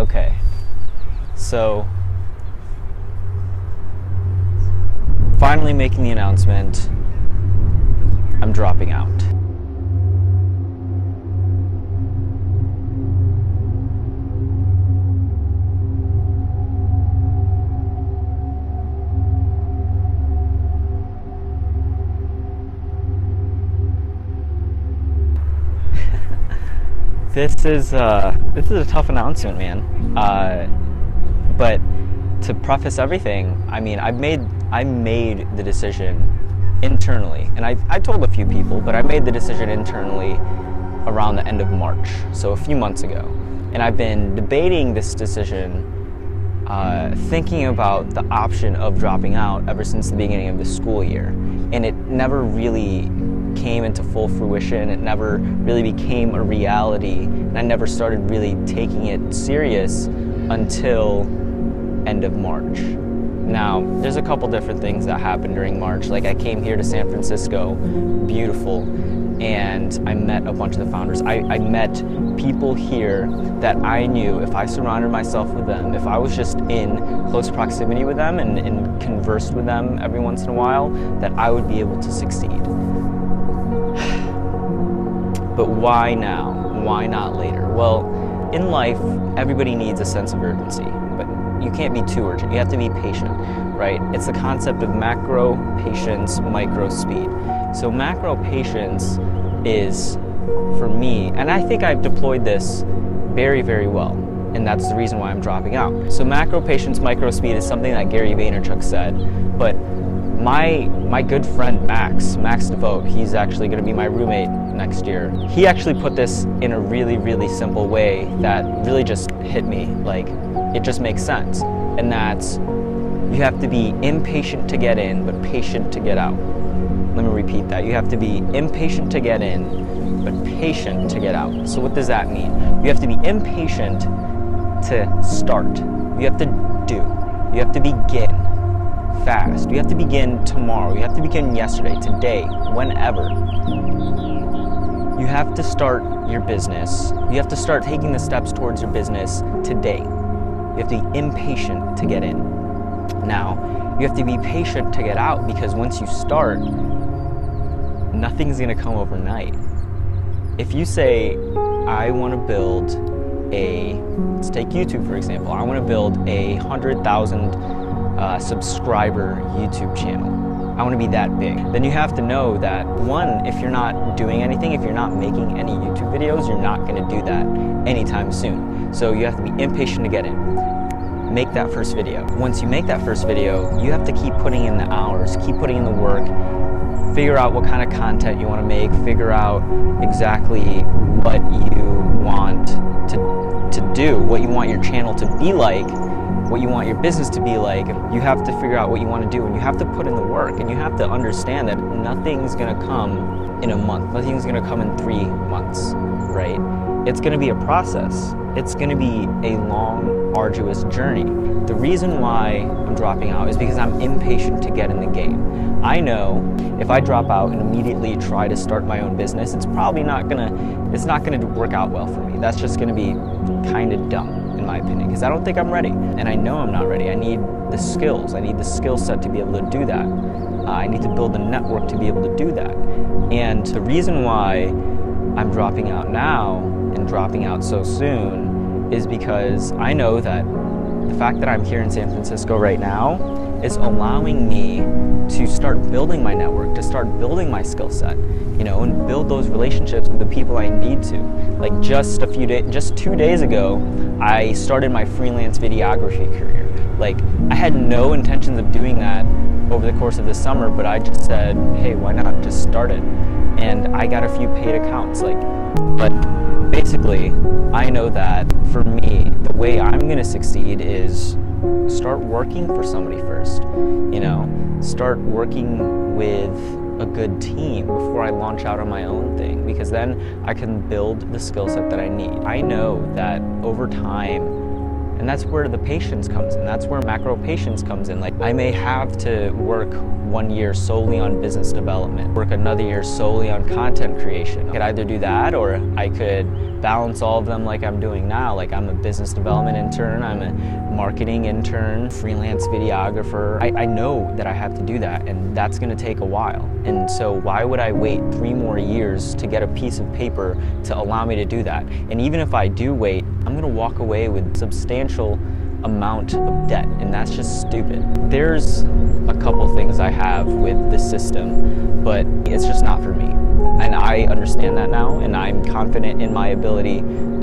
Okay, so finally making the announcement, I'm dropping out. This is a tough announcement, man. But to preface everything, I mean, I made the decision internally, and I told a few people, but I made the decision internally around the end of March, so a few months ago. And I've been debating this decision, thinking about the option of dropping out ever since the beginning of the school year, and it never really came into full fruition. It never really became a reality, and I never started really taking it serious until end of March. Now, there's a couple different things that happened during March. Like, I came here to San Francisco, beautiful, and I met a bunch of the founders. I met people here that I knew if I surrounded myself with them, if I was just in close proximity with them and conversed with them every once in a while, that I would be able to succeed. But why now? Why not later? Well, in life, everybody needs a sense of urgency, but you can't be too urgent. You have to be patient, right? It's the concept of macro patience, micro speed. So macro patience is, for me, and I think I've deployed this very, very well, and that's the reason why I'm dropping out. So macro patience, micro speed is something that Gary Vaynerchuk said, but my good friend Max DeVoe, he's actually going to be my roommate next year. He actually put this in a really, really simple way that really just hit me. Like, it just makes sense. And that's, you have to be impatient to get in, but patient to get out. Let me repeat that. You have to be impatient to get in, but patient to get out. So what does that mean? You have to be impatient to start. You have to do. You have to begin fast. You have to begin tomorrow. You have to begin yesterday, today, whenever. You have to start your business. You have to start taking the steps towards your business today. You have to be impatient to get in. Now, you have to be patient to get out, because once you start, nothing's gonna come overnight. If you say, I wanna build let's take YouTube for example, I wanna build a 100,000 subscriber YouTube channel. I want to be that big. Then you have to know that, one, if you're not doing anything, if you're not making any YouTube videos, you're not going to do that anytime soon. So you have to be impatient to get in. Make that first video. Once you make that first video, you have to keep putting in the hours, keep putting in the work, figure out what kind of content you want to make, figure out exactly what you want to do, what you want your channel to be like, what you want your business to be like. You have to figure out what you want to do, and you have to put in the work, and you have to understand that nothing's going to come in a month. Nothing's going to come in 3 months, right? It's going to be a process. It's going to be a long, arduous journey. The reason why I'm dropping out is because I'm impatient to get in the game. I know if I drop out and immediately try to start my own business, it's probably not going to work out well for me. That's just going to be kind of dumb, in my opinion, because I don't think I'm ready, and I know I'm not ready. I need the skills. I need the skill set to be able to do that. I need to build a network to be able to do that. And the reason why I'm dropping out now and dropping out so soon is because I know that the fact that I'm here in San Francisco right now is allowing me to start building my network, to start building my skill set, you know, and build those relationships with the people I need to. Like just 2 days ago, I started my freelance videography career. Like, I had no intentions of doing that over the course of the summer, but I just said, hey, why not just start it? And I got a few paid accounts, but basically, I know that for me, the way I'm gonna succeed is start working for somebody first, you know, start working with a good team before I launch out on my own thing, because then I can build the skill set that I need. I know that over time, and And that's where the patience comes in. That's where macro patience comes in. Like, I may have to work 1 year solely on business development, work another year solely on content creation. I could either do that, or I could balance all of them like I'm doing now. Like, I'm a business development intern, I'm a marketing intern, freelance videographer. I know that I have to do that, and that's gonna take a while. And so why would I wait 3 more years to get a piece of paper to allow me to do that? And even if I do wait, I'm gonna walk away with substantial amount of debt, and that's just stupid. There's a couple things I have with the system, but it's just not for me. And I understand that now, and I'm confident in my ability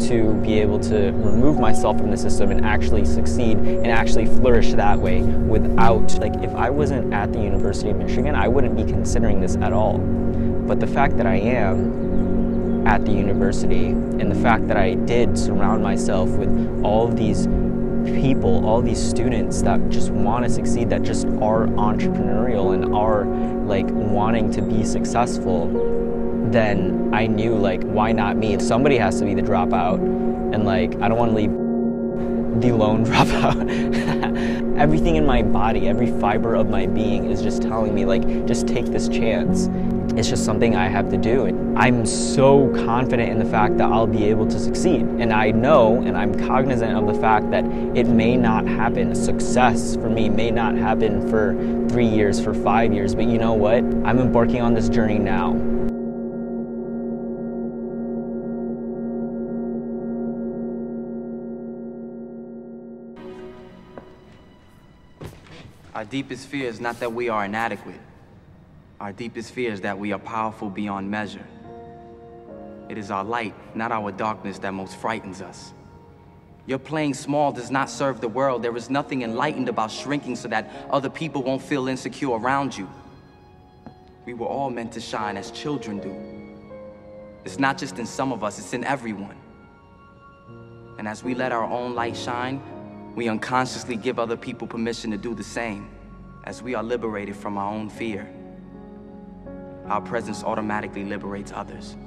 to be able to remove myself from the system and actually succeed and actually flourish that way without, like, if I wasn't at the University of Michigan, I wouldn't be considering this at all. But the fact that I am at the university, and the fact that I did surround myself with all of these people, all these students that just want to succeed, that just are entrepreneurial and are like wanting to be successful, then I knew, like, why not me? Somebody has to be the dropout, and like, I don't want to leave the lone dropout. Everything in my body, every fiber of my being is just telling me, like, just take this chance. It's just something I have to do. I'm so confident in the fact that I'll be able to succeed. And I know, and I'm cognizant of the fact that it may not happen. Success for me may not happen for 3 years, for 5 years, but you know what? I'm embarking on this journey now. Our deepest fear is not that we are inadequate. Our deepest fear is that we are powerful beyond measure. It is our light, not our darkness, that most frightens us. Your playing small does not serve the world. There is nothing enlightened about shrinking so that other people won't feel insecure around you. We were all meant to shine as children do. It's not just in some of us, it's in everyone. And as we let our own light shine, we unconsciously give other people permission to do the same. As we are liberated from our own fear, our presence automatically liberates others.